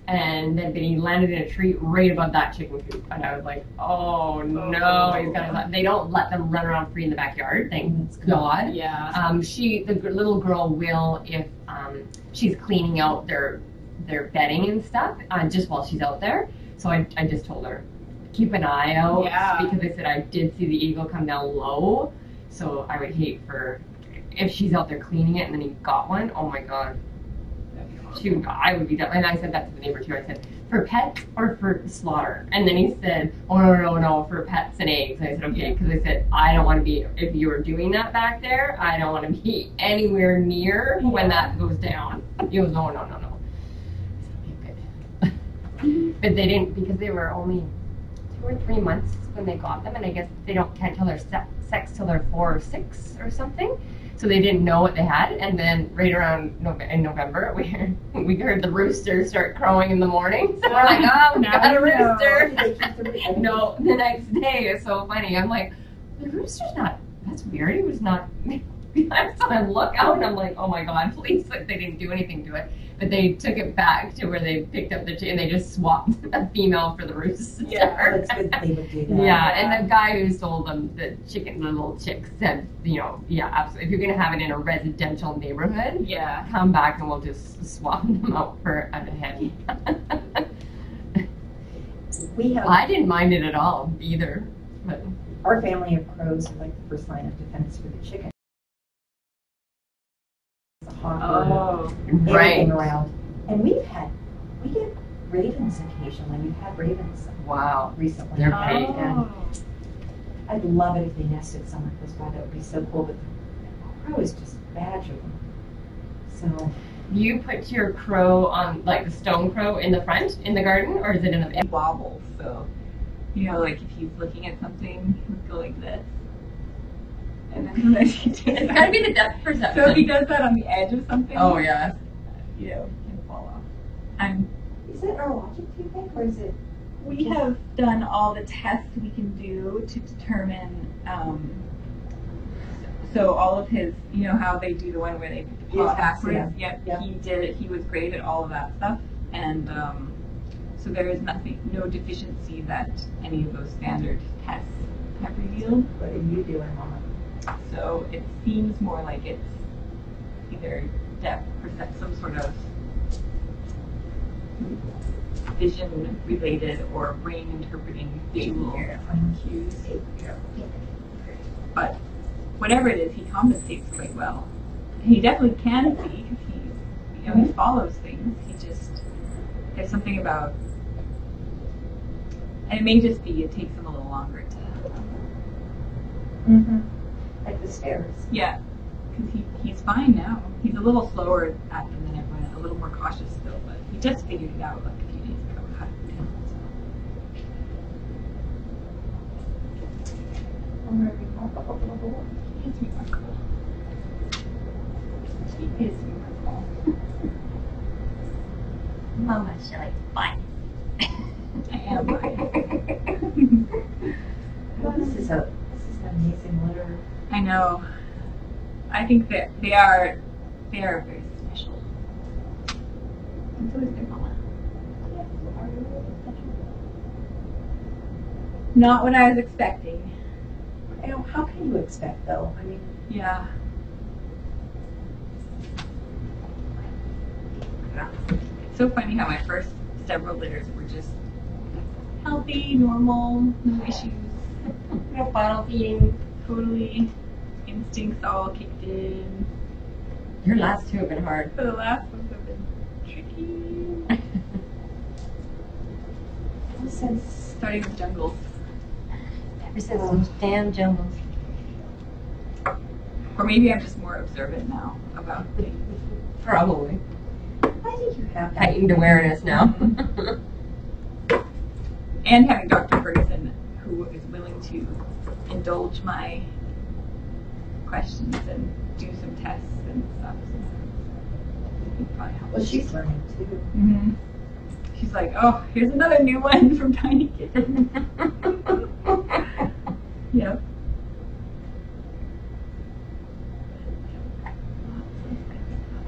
and then he landed in a tree right above that chicken coop. And I was like, oh no, he's gonna. They don't let them run around free in the backyard. Thank God. Yeah. The little girl will if she's cleaning out their bedding and stuff just while she's out there. So I just told her keep an eye out because I said I did see the eagle come down low, so I would hate for if she's out there cleaning it and then he got one. Oh my god. I would be done. And I said that to the neighbor too. I said, for pets or for slaughter? And then he said, oh no, for pets and eggs. And I said, okay, because I said, I don't want to be, if you were doing that back there, I don't want to be anywhere near when that goes down. He goes, no. I said, okay, but they didn't, because they were only 2 or 3 months when they got them, and I guess they can't tell their sex till they're 4 or 6 or something. So they didn't know what they had, and then right around in November, we heard the rooster start crowing in the morning. So we're like, oh, we got a rooster. No, the next day is so funny. I'm like, the rooster's not. That's weird. He was not. So I look out and I'm like, oh my god, please! Like they didn't do anything to it, but they took it back to where they picked up the chicken and they just swapped a female for the rooster. Yeah, that's good. They would do that. Yeah, and the guy who sold them the little chicks said, yeah, absolutely. If you're gonna have it in a residential neighborhood, come back and we'll just swap them out for a hen. I didn't mind it at all either. But our family of crows are like the first line of defense for the chicken. The hawk, everything around, and we get ravens occasionally. We've had ravens. Wow, recently. They're big. And I'd love it if they nested somewhere close by. That would be so cool. But the crow is just badgering them. So Do you put your crow on, like the stone crow, in the front in the garden, or is it in the? He wobbles, so like if he's looking at something, he'll go like this. And then he does It's gotta be the depth perception. So if he does that on the edge of something, Oh yeah. he can fall off. And is it neurologic, do you think, or is it? we have done all the tests we can do to determine. So all of his, how they do the one where they put the paw backwards. Yeah. He did it. He was great at all of that stuff, and so there is no deficiency that any of those standard tests have revealed. What are you doing, Mama? So it seems more like it's either depth perception, some sort of vision related or brain interpreting visual cues. But whatever it is, he compensates quite well. And he definitely can see because he follows things. There's something about, and it may just be it takes him a little longer to. Like the stairs. Yeah, because he's fine now. He's a little slower at them than everyone, a little more cautious still, but he just figured it out like a few days ago how to do it. He is remarkable. He is remarkable. Mama, she likes fun. I am. Well, this is an amazing litter. I know. I think that they are very special. And so is their mama. Not what I was expecting. How can you expect, though? I mean, Yeah. It's so funny how my first several litters were just healthy, normal, no issues. No bottle feeding. Totally instincts all kicked in. Your last two have been hard. But the last ones have been tricky. since Starting with jungles. Ever since those damn jungles. Or maybe I'm just more observant now about things. Probably. I think you have that. Heightened awareness now. And having Dr. Ferguson, who is willing to indulge my questions and do some tests and stuff. So I think probably helps. Well, she's learning too. Mm-hmm. She's like, oh, here's another new one from Tiny Kitten. Yep.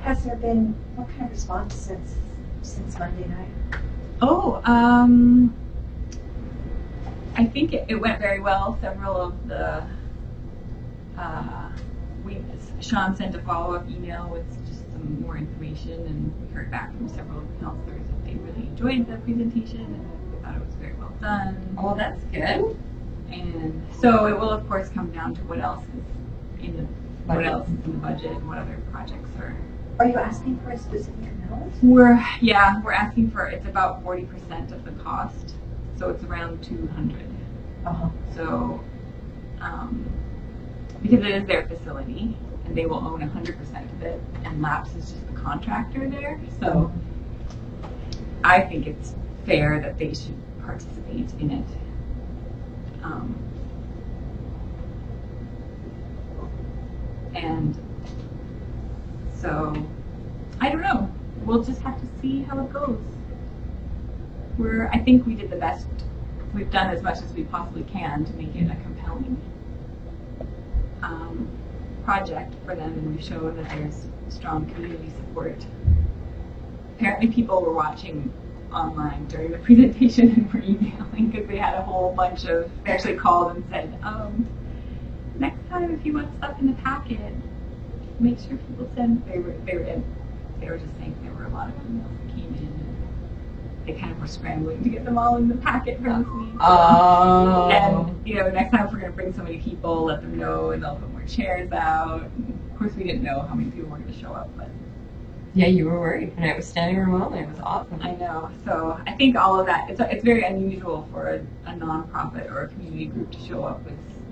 Has there been what kind of response since Monday night? Oh, I think it went very well. Several of the Sean sent a follow-up email with just some more information, and we heard back from several of the counselors that they really enjoyed the presentation and they thought it was very well done. Oh, that's good. And so it will, of course, come down to what else is in the budget and what other projects are. Are you asking for a specific amount? We're asking for, it's about 40% of the cost, so it's around 200. So, because it is their facility and they will own 100% of it, and LAPS is just the contractor there, so I think it's fair that they should participate in it. And so, I don't know. We'll just have to see how it goes. I think we did the best. We've done as much as we possibly can to make it a compelling project for them, and we've shown that there's strong community support. Apparently people were watching online during the presentation and were emailing because they had a whole bunch of, they actually called and said, next time if you want stuff in the packet, make sure people send, they were just saying there were a lot of emails that came in. They kind of were scrambling to get them all in the packet for this week. Oh. And, next time if we're going to bring so many people, let them know, and they'll put more chairs out. And of course, we didn't know how many people were going to show up, but. Yeah, you were worried, and it was standing room only. It was awesome. I know. So I think all of that, it's very unusual for a nonprofit or a community group to show up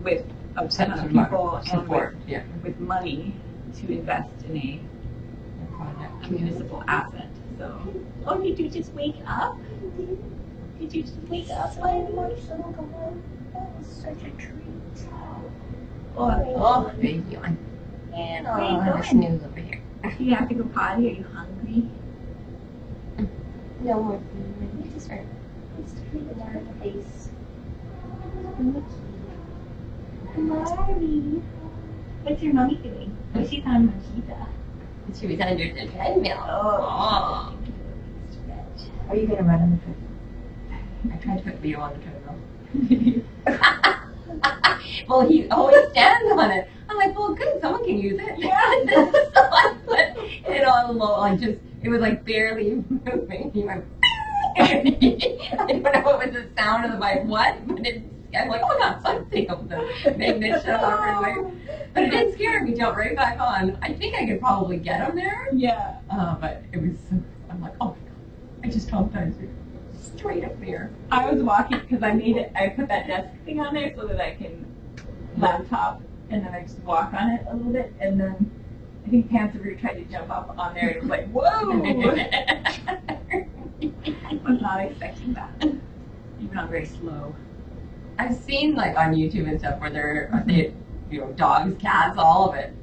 with a ton of people and support. with money to invest in a a municipal asset. So, oh, did you just wake up? Did you just wake up? So emotional, God. That was such a treat. Oh, Baby yawn. And Where you have a going? snooze over here. do you have to go potty? Are you hungry? No more food. You just treat it down in the face. Marvy. What's your mommy doing? Oh, she's on Makita. She was under the treadmill. Oh. Are you gonna run on the treadmill? I tried to put Leo on the treadmill. Well, he always stands on it. I'm like, well, good, someone can use it. Yeah. So I put it on low. It was like barely moving. He went, I don't know what was the sound of the bike, what? But I'm like, oh my God, so I think of the magnet shut off right away. But it did scare me, jumped right back on. I think I could probably get him there. Yeah. But it was so, I'm like, oh my God, I just traumatized you. Straight up there. I was walking because I put that desk thing on there so that I can laptop, and then I just walk on it a little bit, and then I think Pantsaroo tried to jump up on there, and it was like, whoa! I was not expecting that. Even on very slow. I've seen like on YouTube and stuff where they dogs, cats, all of it.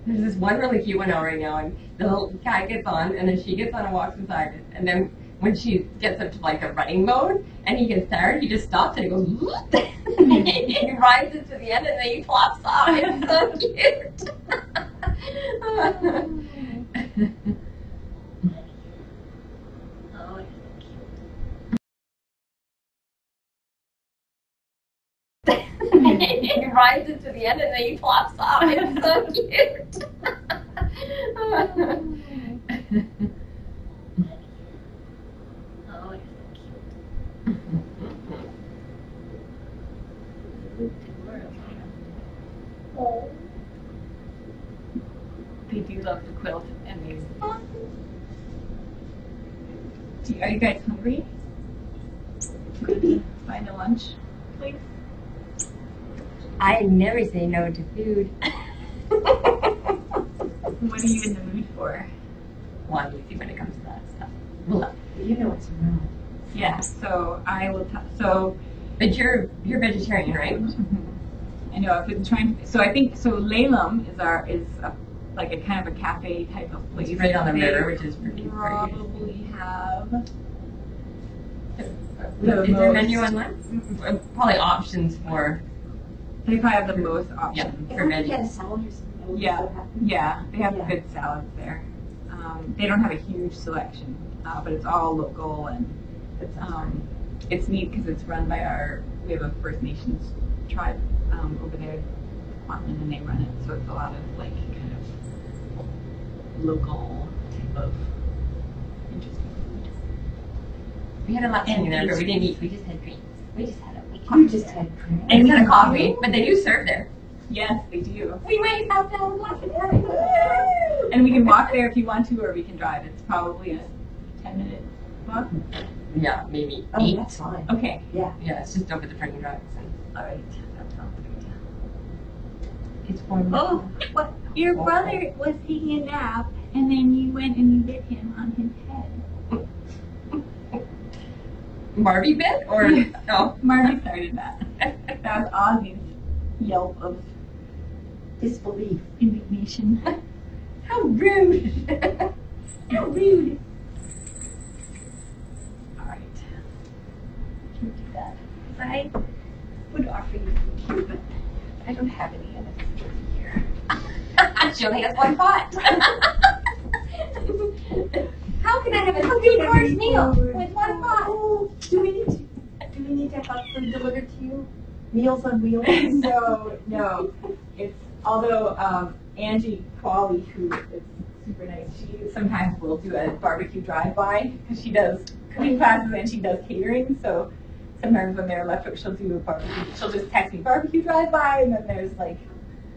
There's this one really cute one out right now, and the little cat gets on, and then she gets on and walks beside it, and then when she gets up to like a running mode, and he gets tired, he just stops and he goes, he rides it to the end, and then he flops off. It's so cute. He rides it to the end and then he flops off. It's so cute. They do love the quilt, and they. Are you guys hungry? Find a lunch place. I never say no to food. What are you in the mood for? Well, I'm easy when it comes to that stuff. Well, You know what's wrong. Yeah, so I will. but you're vegetarian, right? I know I've been trying. So I think so. Lalem is like a kind of a cafe type of place. It's right on the They river, which is pretty probably have. Is there a menu online? Probably options for They probably have the most options. for veggies. salad or something. Yeah, they have Yeah. good salads there. They don't have a huge selection, but it's all local, and it's neat because it's run by we have a First Nations tribe over there, Quantlin, and they run it, so it's a lot of like kind of local type of interesting food. We had a lot in there, but we didn't eat. We just had drinks. We just had a You just had cream. and we had a coffee, but they do serve there. Yes, they do. We might have to watch it. And we can walk there if you want to, or we can drive. It's probably a 10-minute walk. Yeah, maybe Oh, 8. that's fine. Okay. Yeah, it's just over the Franklin Drive. All right. That sounds good. It's warm. Oh, what? Your brother was taking a nap, and then you went and you bit him on his head. Barbie bit or no? Marty started that. That was Ozzy's yelp of Disbelief. indignation. How rude! How rude. All right. Can do that. I would offer you food, but I don't have any of it here. She only has one pot. How can I have a 3-course meal with one pot? Oh, do we need to have food delivered to you? Meals on Wheels? No. It's although Angie Qualley, who is super nice, she sometimes will do a barbecue drive-by because she does cooking classes and she does catering. So sometimes when they're left, she'll do a barbecue. She'll just text me barbecue drive-by, and then there's like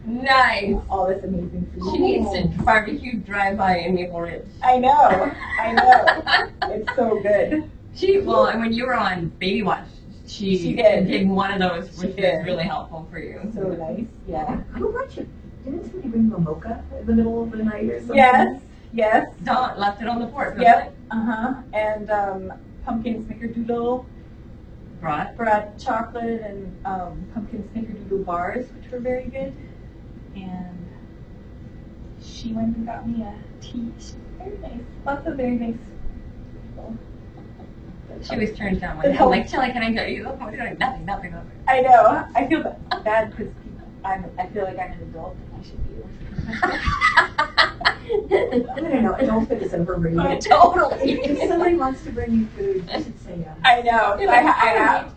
Nice. all this amazing food. She needs to barbecue drive-by in Maple Ridge. I know. It's so good. And when you were on Baby Watch, she did one of those, which was really helpful for you. So nice. Yeah. Who brought you? Didn't somebody bring you a mocha in the middle of the night or something? Yes. Yes. Dawn left it on the porch. Yep. And pumpkin snickerdoodle brought chocolate and pumpkin snickerdoodle bars, which were very good. And she went and got me a tea. She's very nice. Lots of very nice people. She always turns down when I'm like, Shelly, can I go? You look, nothing. I know. I feel bad because I feel like I'm an adult and I should be I don't know, adulthood is overrated. Totally. If somebody wants to bring you food, you should say yes. I know. I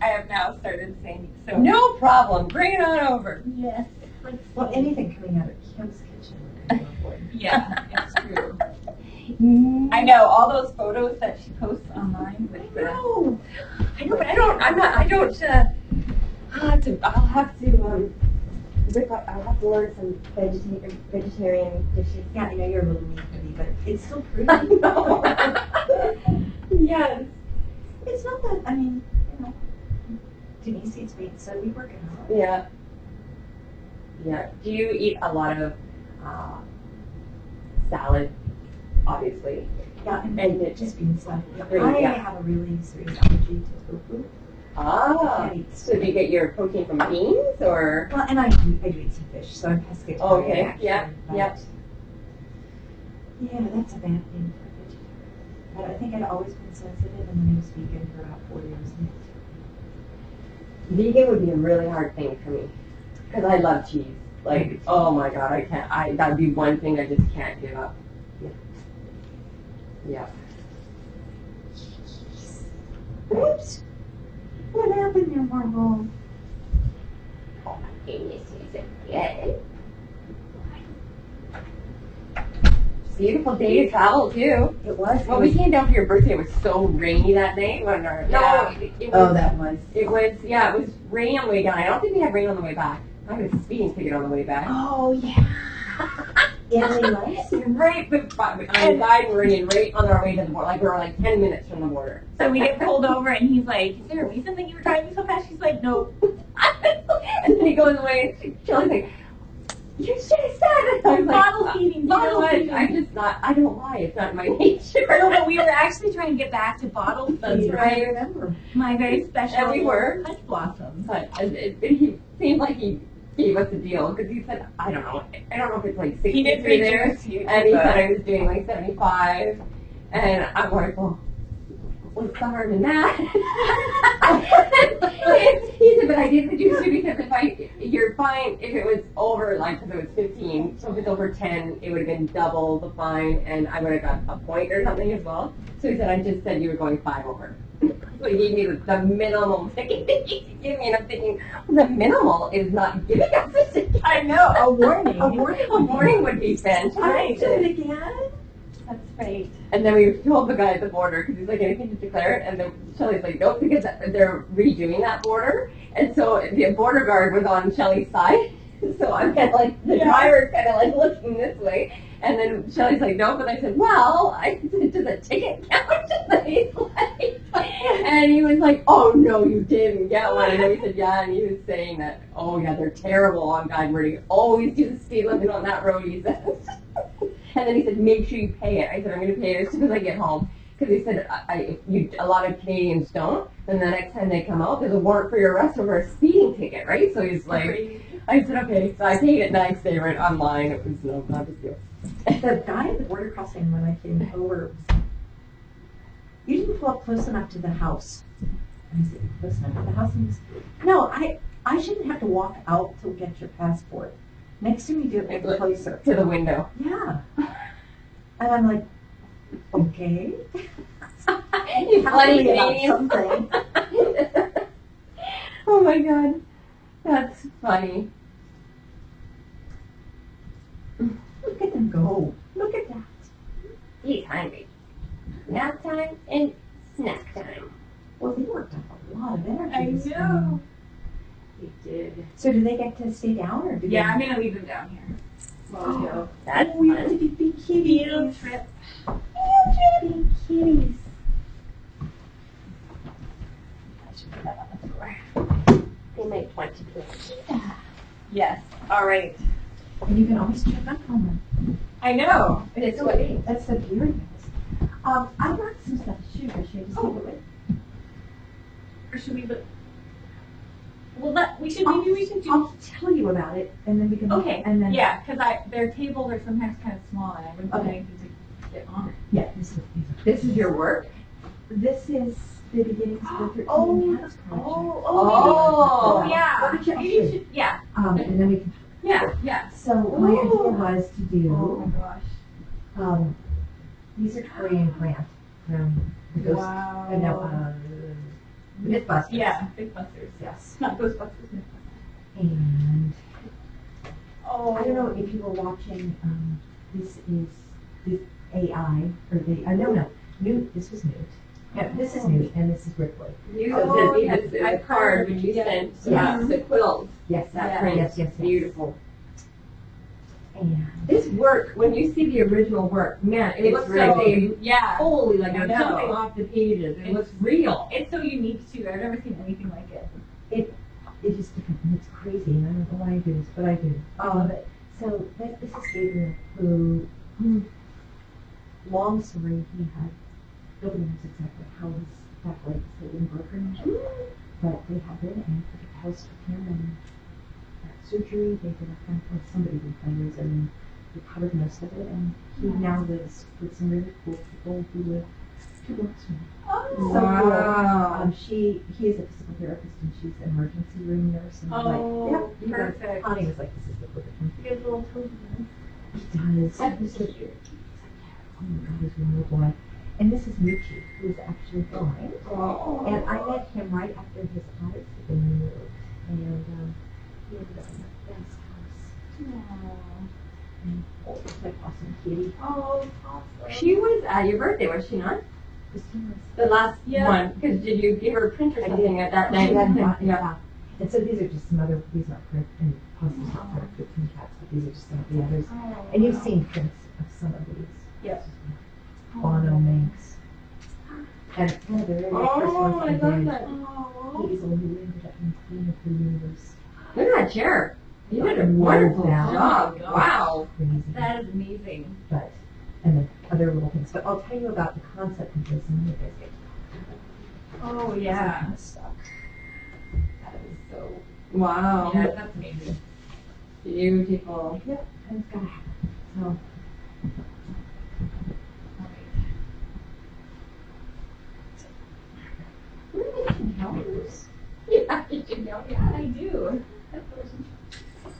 have now started saying so. No problem. Bring it on over. Yes. Well, anything coming out of Kim's kitchen. Yeah, it's true. I know all those photos that she posts online. With No. I know, but I'll have to learn some vegetarian dishes. Yeah, I know you're a little mean, but it's still pretty. Yes. It's not that, I mean, you know, Denise eats meat, so we work it out. Yeah. Yeah. Do you eat a lot of salad? Obviously. Yeah, and it just bean stuff. Really, I have a really serious allergy to tofu. Ah. So do you get your protein from beans or? Well, and I do eat some fish, so I'm pescatarian. Oh, okay. Actually, Yeah. but Yeah. Yeah, that's a bad thing for a vegetarian. But I think I'd always been sensitive, and then I was vegan for about 4 years. Vegan would be a really hard thing for me because I love cheese. Like, oh my god, I can't. That'd be one thing I just can't give up. Yeah. Yeah. Oops. What happened there, Marvel? Oh my goodness, is it good? Beautiful day to travel too. It was. Well, we came down for your birthday. It was so rainy that night. When our, it was, that was. It was, yeah, it was rain on the way down. I don't think we had rain on the way back. I had a speeding ticket on the way back. Oh, yeah. Italy was? Right, I'm guide running right on our way to the border. Like, we were like 10 minutes from the border. So we get pulled over and he's like, "Is there a reason that you were driving so fast?" She's like, "No." And then he goes away and Shelly's like, "You should have said it." I was Bottle like, feeding. bottle feeding. I'm just not, I don't lie. It's not my nature. No, but we were actually trying to get back to bottle That's feeding. right. I remember. My very special And we were. punch blossoms. But he seemed like he gave us a deal because he said, I don't know if it's like 60 He did through there. reduce you. And he said I was doing like 75. And I'm like, well, what's the harm in that? He said, but I did reduce you because you're fine if it was over, like, because it was 15. So if it's over 10, it would have been double the fine and I would have got a point or something as well. So he said, I just said you were going 5 over. So he gave me the minimum ticket that he could give me, and I'm thinking, well, the minimal is not giving us a ticket. I know, a warning. A warning would be fantastic. Again? That's right. And then we told the guy at the border, because he's like, anything to declare it? And then Shelly's like, nope, because they're redoing that border. And so the border guard was on Shelly's side. So I'm kind of like, the driver's kind of like looking this way. And then Shelly's like, no, but I said, well, I said, does a ticket count? And he's like, and he was like, oh, no, you didn't get one. And then we said, yeah, and he was saying that, oh, yeah, they're terrible on guide wording. Always do the speed limit on that road, he said. And then he said, make sure you pay it. I said, I'm going to pay it as soon as I get home. Because he said, a lot of Canadians don't. And the next time they come out, there's a warrant for your arrest over a speeding ticket, right? So he's like, I said, okay. So I paid it the next day right online. It was not a big deal. The guy at the border crossing when I came over, you didn't pull up close enough to the house. And I said, close enough to the house? And he said, no, I shouldn't have to walk out to get your passport. Next time you do it, make it closer. To the window. Yeah. And I'm like, okay. You bloody about Canadians. something. Oh my god. That's funny. Look at them go. Look at that. He's hungry. Nap time and snack time. Well, they worked up a lot of energy. I this know. morning. We did. So do they get to stay down or do Yeah, they? I'm gonna leave them down here. Well, we go. That's Oh, we have to fun. be big Field kitties. trip. Big kitties. I should put that on the floor. They make 20 Yes. All right. And you can always check up on them. I know. It's what, that's the beauty of this. I got some stuff to shoot. Should I just take it with? Or should we look? Well, we should. Maybe we should do. I'll tell you about it, and then we can. Okay. And then. Yeah, because their tables are sometimes kind of small, and I wouldn't have anything to get on it. Yeah. This is your work. This is the beginning of the 13 Cats project. Yeah. What did you Maybe you should. Yeah. And then we can. Yeah. So my idea was to do. Oh my gosh. These are Tori and Grant from the Ghost. Wow. Mythbusters. Yeah, Mythbusters. Yes. Not Ghostbusters. Mythbusters. And Oh. I don't know if you were watching. This is the AI or the no Newt. This was Newt. Yeah, this is Newt and this is Ripley. You Oh, sent me this card when you sent the quilt. Yes, That print. print. Yes. Beautiful. And This work, when you see the original work, man, it It's looks so- like they Yeah. fully like I are know. jumping off the pages. It looks real. It's so unique too. I've never seen anything like it. it's just different and it's crazy and I don't know why I do this, but I do. I love it. So this is Gabriel who, long story, he had, nobody knows exactly how his back legs had been broken, but they had been and put a house with him and had surgery. They did a kind of, somebody did fundraiser and they covered most of it and he now lives with some really cool people who live 2 blocks from him. Oh. So Wow. cool. He is a physical therapist and she's an emergency room nurse and Oh, you know, perfect. Connie was like, this is the perfect one. He has little toes. He does. He's like, oh my god, he's a little boy. And this is Michi, who is actually blind. Oh. And I met him right after his eyes had been removed. And he ended up in the best house. And oh, it's like awesome kitty. Oh, awesome. She was at your birthday, was she not? Christina's. The last Yeah. one. Because did you give her a print or I something did. at that She night? hadn't gotten it Yeah. back. And so these are just some other, these aren't print, and possibly not for 15 cats, but these are just some of the others. Oh, And you've wow. seen prints of some of these. Yep. Bono Minx. And one of the very first ones I did, Oh. he's the one who ended up in Queen of the Universe. Look at that chair. You did a wonderful Yeah. job. Oh my gosh. Wow. Crazy. That is amazing. But, and then other little things. But I'll tell you about the concept of this and then you guys get Oh yeah. kind of stuck. That is so. Wow. Yeah, that's amazing. Beautiful. Yep, and it's gotta happen. So, we're making helpers. Yeah, you should know. Yeah, I do.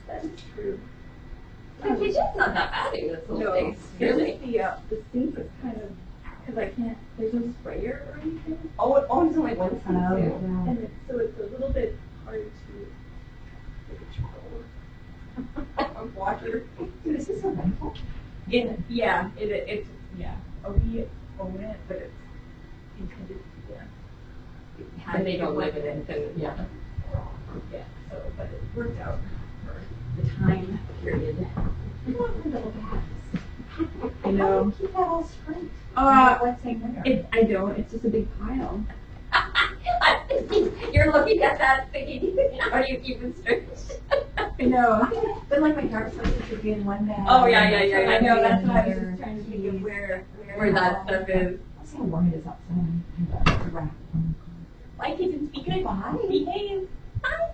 That is true. The kitchen's not that bad in this little No, space. it's Really. just the sink is kind of, because I can't, there's no sprayer or anything. Oh, it's only one sink Oh, too. yeah. And so it's a little bit hard to take control of water. Dude, is this a rental? It's, yeah. We own it, but it's intended to be, And they don't live in it, then, yeah. Yeah, so, but it worked out for the time period. You want little bags. I know. Keep that all straight. Uh, Let's say winter. I don't, it's just a big pile. I'm thinking, you're looking at that thinking, how do you keep it straight? I know. But like my dark circles should be in one bag. Oh, yeah. I know, that's And what I was another just trying to think of where Where that stuff is. I'll see how warm it is outside. And wrap on the car. Bye, kittens. Be good. Bye. Behave. Bye.